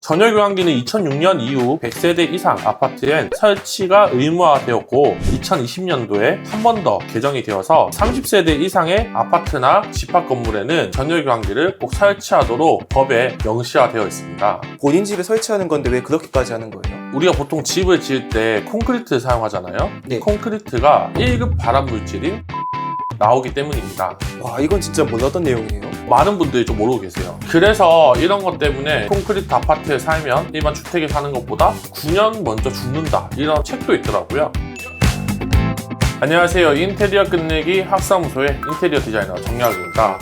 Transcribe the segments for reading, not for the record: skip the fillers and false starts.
전열교환기는 2006년 이후 100세대 이상 아파트엔 설치가 의무화되었고 2020년도에 한 번 더 개정이 되어서 30세대 이상의 아파트나 집합 건물에는 전열교환기를 꼭 설치하도록 법에 명시화되어 있습니다. 본인 집에 설치하는 건데 왜 그렇게까지 하는 거예요? 우리가 보통 집을 지을 때 콘크리트를 사용하잖아요. 네. 콘크리트가 1급 발암물질인 나오기 때문입니다. 와, 이건 진짜 몰랐던 내용이에요. 많은 분들이 좀 모르고 계세요. 그래서 이런 것 때문에 콘크리트 아파트에 살면 일반 주택에 사는 것보다 9년 먼저 죽는다, 이런 책도 있더라고요. 안녕하세요. 인테리어 끝내기 학사무소의 인테리어 디자이너 정약입니다.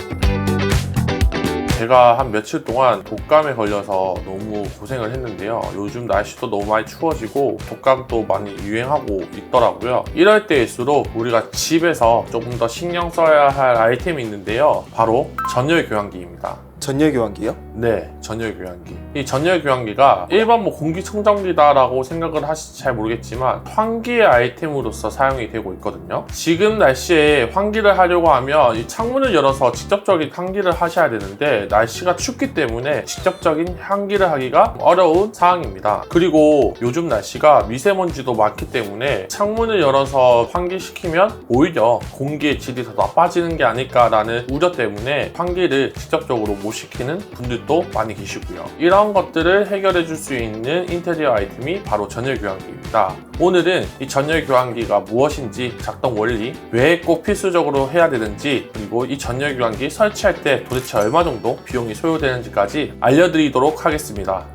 제가 한 며칠 동안 독감에 걸려서 너무 고생을 했는데요. 요즘 날씨도 너무 많이 추워지고 독감도 많이 유행하고 있더라고요. 이럴 때일수록 우리가 집에서 조금 더 신경 써야 할 아이템이 있는데요. 바로 전열교환기입니다. 전열교환기요? 네, 전열교환기. 이 전열교환기가 일반 공기청정기다라고 생각을 하실지 잘 모르겠지만 환기의 아이템으로서 사용이 되고 있거든요. 지금 날씨에 환기를 하려고 하면 이 창문을 열어서 직접적인 환기를 하셔야 되는데 날씨가 춥기 때문에 직접적인 환기를 하기가 어려운 상황입니다. 그리고 요즘 날씨가 미세먼지도 많기 때문에 창문을 열어서 환기시키면 오히려 공기의 질이 더 나빠지는 게 아닐까라는 우려 때문에 환기를 직접적으로 못 시키는 분들도 많이 계시고요. 이런 것들을 해결해 줄 수 있는 인테리어 아이템이 바로 전열교환기입니다. 오늘은 이 전열교환기가 무엇인지, 작동 원리, 왜 꼭 필수적으로 해야 되는지, 그리고 이 전열교환기 설치할 때 도대체 얼마 정도 비용이 소요되는지까지 알려드리도록 하겠습니다.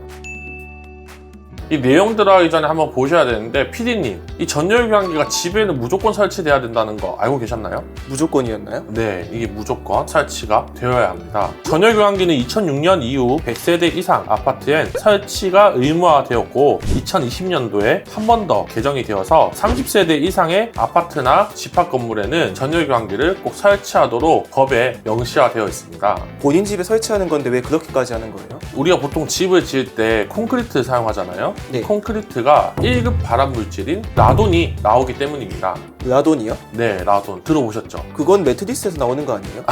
이 내용 들어가기 전에 한번 보셔야 되는데, PD님, 이 전열교환기가 집에는 무조건 설치돼야 된다는 거 알고 계셨나요? 무조건이었나요? 네, 이게 무조건 설치가 되어야 합니다. 전열교환기는 2006년 이후 100세대 이상 아파트엔 설치가 의무화되었고 2020년도에 한 번 더 개정이 되어서 30세대 이상의 아파트나 집합 건물에는 전열교환기를 꼭 설치하도록 법에 명시화되어 있습니다. 본인 집에 설치하는 건데 왜 그렇게까지 하는 거예요? 우리가 보통 집을 지을 때 콘크리트를 사용하잖아요. 네. 콘크리트가 1급 발암물질인 라돈이 나오기 때문입니다. 라돈이요? 네, 라돈 들어보셨죠? 그건 매트리스에서 나오는 거 아니에요?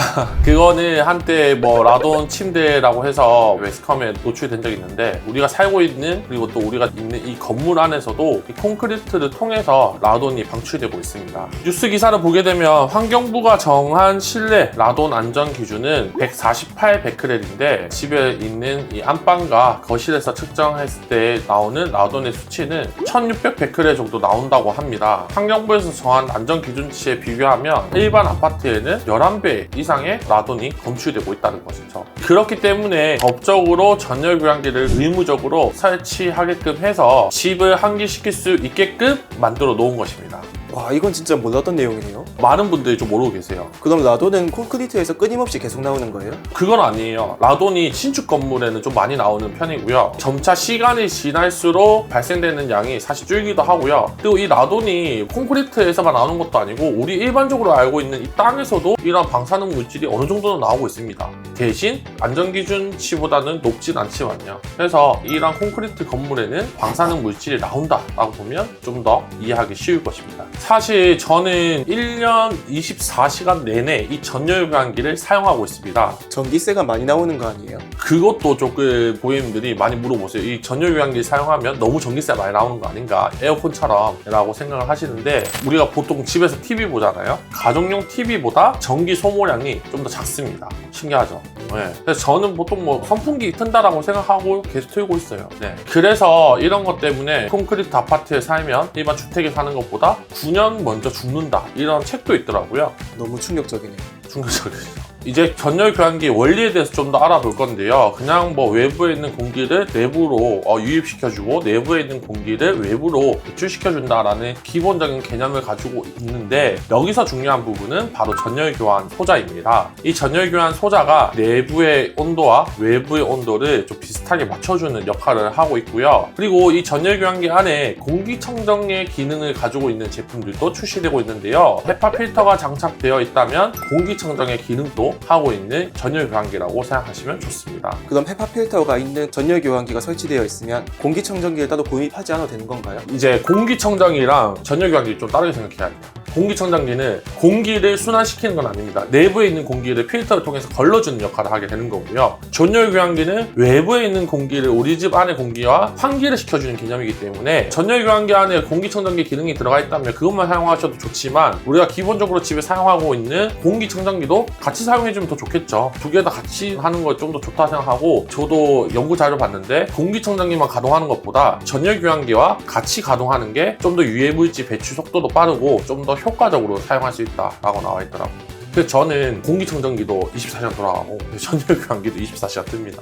그거는 한때 뭐 라돈 침대라고 해서 매스컴에 노출된 적이 있는데, 우리가 살고 있는, 그리고 또 우리가 있는 이 건물 안에서도 이 콘크리트를 통해서 라돈이 방출되고 있습니다. 뉴스 기사를 보게 되면 환경부가 정한 실내 라돈 안전 기준은 148 베크렐인데, 집에 있는 이 안방과 거실에서 측정했을 때 나오는 라돈의 수치는 1600 베크렐 정도 나온다고 합니다. 환경부에서 정한 안전 기준치에 비교하면 일반 아파트에는 11배 이상의 라돈이 검출되고 있다는 것이죠. 그렇기 때문에 법적으로 전열교환기를 의무적으로 설치하게끔 해서 집을 환기시킬 수 있게끔 만들어 놓은 것입니다. 와, 이건 진짜 몰랐던 내용이네요. 많은 분들이 좀 모르고 계세요. 그럼 라돈은 콘크리트에서 끊임없이 계속 나오는 거예요? 그건 아니에요. 라돈이 신축 건물에는 좀 많이 나오는 편이고요. 점차 시간이 지날수록 발생되는 양이 사실 줄기도 하고요. 그리고 이 라돈이 콘크리트에서만 나오는 것도 아니고 우리 일반적으로 알고 있는 이 땅에서도 이런 방사능 물질이 어느 정도는 나오고 있습니다. 대신 안전기준치보다는 높진 않지만요. 그래서 이런 콘크리트 건물에는 방사능 물질이 나온다라고 보면 좀 더 이해하기 쉬울 것입니다. 사실 저는 1년 24시간 내내 이 전열교환기를 사용하고 있습니다. 전기세가 많이 나오는 거 아니에요? 그것도 조금 고객님들이 많이 물어보세요. 이 전열교환기 사용하면 너무 전기세가 많이 나오는 거 아닌가, 에어컨처럼 라고 생각을 하시는데, 우리가 보통 집에서 TV 보잖아요. 가정용 TV보다 전기 소모량이 좀 더 작습니다. 신기하죠? 네. 그래서 저는 보통 뭐 선풍기 튼다라고 생각하고 계속 틀고 있어요. 네. 그래서 이런 것 때문에 콘크리트 아파트에 살면 일반 주택에 사는 것보다 9년 먼저 죽는다, 이런 책도 있더라고요. 너무 충격적이네요. 충격적이죠. 이제 전열교환기 원리에 대해서 좀 더 알아볼 건데요. 그냥 뭐 외부에 있는 공기를 내부로 유입시켜주고 내부에 있는 공기를 외부로 배출시켜준다라는 기본적인 개념을 가지고 있는데, 여기서 중요한 부분은 바로 전열교환 소자입니다. 이 전열교환 소자가 내부의 온도와 외부의 온도를 좀 비슷하게 맞춰주는 역할을 하고 있고요. 그리고 이 전열교환기 안에 공기청정의 기능을 가지고 있는 제품들도 출시되고 있는데요. 헤파 필터가 장착되어 있다면 공기청정의 기능도 하고 있는 전열 교환기라고 생각하시면 좋습니다. 그럼 헤파 필터가 있는 전열 교환기가 설치되어 있으면 공기청정기를 따로 구입하지 않아도 되는 건가요? 이제 공기청정기랑 전열 교환기 좀 다르게 생각해야 돼요. 공기청정기는 공기를 순환시키는 건 아닙니다. 내부에 있는 공기를 필터를 통해서 걸러주는 역할을 하게 되는 거고요. 전열 교환기는 외부에 있는 공기를 우리 집 안의 공기와 환기를 시켜주는 개념이기 때문에 전열 교환기 안에 공기청정기 기능이 들어가 있다면 그것만 사용하셔도 좋지만 우리가 기본적으로 집에 사용하고 있는 공기청정기도 같이 사용해주면 더 좋겠죠. 두 개 다 같이 하는 거 좀 더 좋다 생각하고 저도 연구 자료 봤는데 공기청정기만 가동하는 것보다 전열 교환기와 같이 가동하는 게 좀 더 유해물질 배출 속도도 빠르고 좀 더 효과적으로 사용할 수 있다라고 나와 있더라고요. 그래서 저는 공기청정기도 24시간 돌아가고 전열 교환기도 24시간 뜹니다.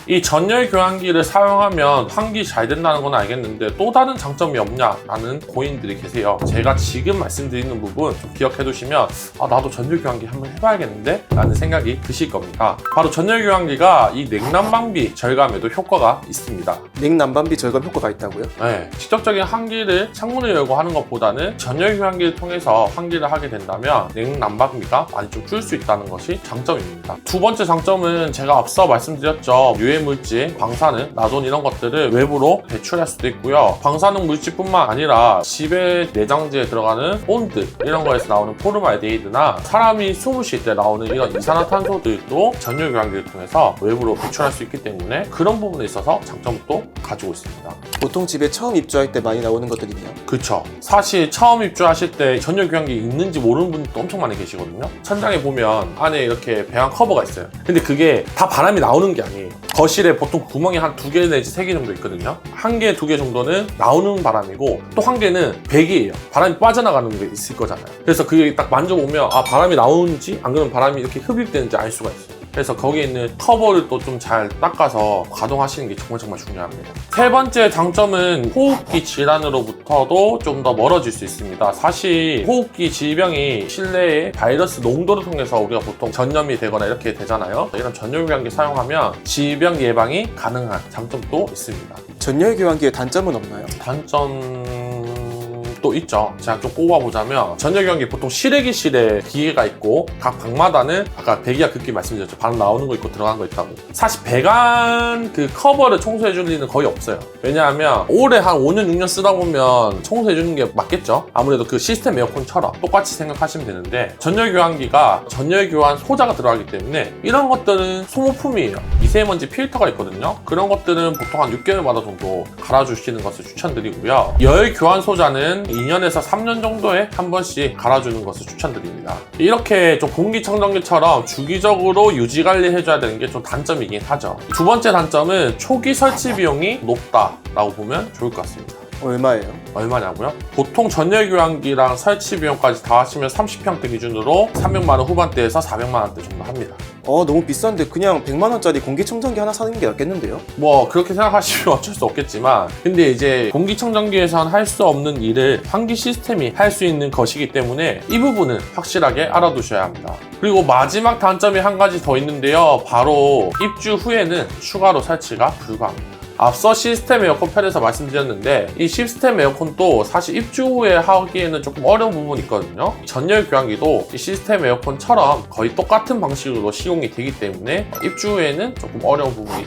이 전열 교환기를 사용하면 환기 잘 된다는 건 알겠는데 또 다른 장점이 없냐라는 고인들이 계세요. 제가 지금 말씀드리는 부분 좀 기억해 두시면 나도 전열 교환기 한번 해봐야겠는데? 라는 생각이 드실 겁니다. 바로 전열 교환기가 이 냉난방비 절감에도 효과가 있습니다. 냉난방비 절감 효과가 있다고요? 네, 직접적인 환기를 창문을 열고 하는 것보다는 전열 교환기를 통해서 환기를 하게 된다면 냉난방비가 많이 좀 줄 수 있다는 것이 장점입니다. 두 번째 장점은 제가 앞서 말씀드렸죠. 물질, 방사능, 라돈 이런 것들을 외부로 배출할 수도 있고요. 방사능 물질뿐만 아니라 집의 내장재에 들어가는 본드 이런 거에서 나오는 포름알데히드나 사람이 숨을 쉴 때 나오는 이런 이산화탄소들도 전열 교환기를 통해서 외부로 배출할 수 있기 때문에 그런 부분에 있어서 장점도 가지고 있습니다. 보통 집에 처음 입주할 때 많이 나오는 것들이네요. 그쵸. 사실 처음 입주하실 때 전열 교환기 있는지 모르는 분들도 엄청 많이 계시거든요. 천장에 보면 안에 이렇게 배관 커버가 있어요. 근데 그게 다 바람이 나오는 게 아니에요. 거실에 보통 구멍이 한 2개 내지 3개 정도 있거든요. 1개, 2개 정도는 나오는 바람이고 또 1개는 배기예요. 바람이 빠져나가는 게 있을 거잖아요. 그래서 그게 딱 만져보면 바람이 나오는지 안 그러면 바람이 이렇게 흡입되는지 알 수가 있어요. 그래서 거기에 있는 커버를 또 좀 잘 닦아서 가동하시는 게 정말 중요합니다. 세 번째 장점은 호흡기 질환으로부터도 좀 더 멀어질 수 있습니다. 사실 호흡기 질병이 실내의 바이러스 농도를 통해서 우리가 보통 전염이 되거나 이렇게 되잖아요. 이런 전열 교환기 사용하면 질병 예방이 가능한 장점도 있습니다. 전열 교환기의 단점은 없나요? 단점도 있죠. 제가 좀 꼽아보자면 전열 교환기 보통 실외기실에 기계가 있고 각 방마다는 아까 배기와 급기 말씀드렸죠. 바람 나오는 거 있고 들어간 거 있다고. 사실 배관 그 커버를 청소해줄 일은 거의 없어요. 왜냐하면 오래 한 5년 6년 쓰다 보면 청소해주는 게 맞겠죠. 아무래도 그 시스템 에어컨처럼 똑같이 생각하시면 되는데 전열 교환기가 전열 교환 소자가 들어가기 때문에 이런 것들은 소모품이에요. 미세먼지 필터가 있거든요. 그런 것들은 보통 한 6개월마다 정도 갈아주시는 것을 추천드리고요. 열 교환 소자는 2년에서 3년 정도에 한 번씩 갈아주는 것을 추천드립니다. 이렇게 좀 공기청정기처럼 주기적으로 유지 관리해줘야 되는 게 좀 단점이긴 하죠. 두 번째 단점은 초기 설치 비용이 높다라고 보면 좋을 것 같습니다. 얼마예요? 얼마냐고요? 보통 전열 교환기랑 설치 비용까지 다 하시면 30평대 기준으로 300만 원 후반대에서 400만 원대 정도 합니다. 너무 비싼데 그냥 100만 원짜리 공기청정기 하나 사는 게 낫겠는데요? 뭐 그렇게 생각하시면 어쩔 수 없겠지만 근데 이제 공기청정기에선 할 수 없는 일을 환기 시스템이 할 수 있는 것이기 때문에 이 부분은 확실하게 알아두셔야 합니다. 그리고 마지막 단점이 한 가지 더 있는데요. 바로 입주 후에는 추가로 설치가 불가합니다. 앞서 시스템 에어컨 편에서 말씀드렸는데 이 시스템 에어컨도 사실 입주 후에 하기에는 조금 어려운 부분이 있거든요. 전열 교환기도 이 시스템 에어컨처럼 거의 똑같은 방식으로 시공이 되기 때문에 입주 후에는 조금 어려운 부분이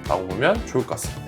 있다고 보면 좋을 것 같습니다.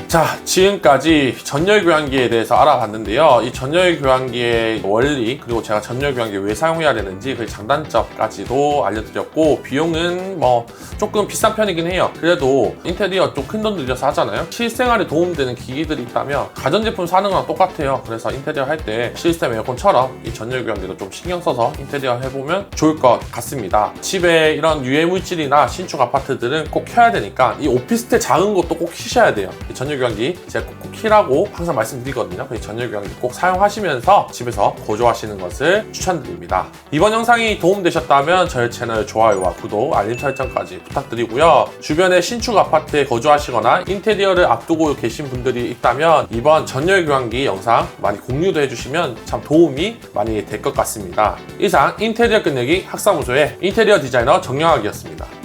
자, 지금까지 전열 교환기에 대해서 알아봤는데요. 이 전열 교환기의 원리 그리고 제가 전열 교환기 왜 사용해야 되는지 그 장단점까지도 알려드렸고 비용은 뭐 조금 비싼 편이긴 해요. 그래도 인테리어 좀 큰 돈 들여서 하잖아요. 실생활에 도움되는 기기들이 있다면 가전제품 사는 거랑 똑같아요. 그래서 인테리어 할 때 시스템 에어컨처럼 이 전열 교환기도 좀 신경 써서 인테리어 해보면 좋을 것 같습니다. 집에 이런 유해물질이나 신축 아파트들은 꼭 켜야 되니까 이 오피스텔 작은 것도 꼭 켜셔야 돼요. 이 전열 교환기 제가 꼭 키라고 항상 말씀드리거든요. 그래서 전열 교환기 꼭 사용하시면서 집에서 거주하시는 것을 추천드립니다. 이번 영상이 도움되셨다면 저희 채널 좋아요와 구독, 알림 설정까지 부탁드리고요. 주변에 신축 아파트에 거주하시거나 인테리어를 앞두고 계신 분들이 있다면 이번 전열 교환기 영상 많이 공유도 해주시면 참 도움이 많이 될 것 같습니다. 이상 인테리어 끝내기 학사무소의 인테리어 디자이너 정영학이었습니다.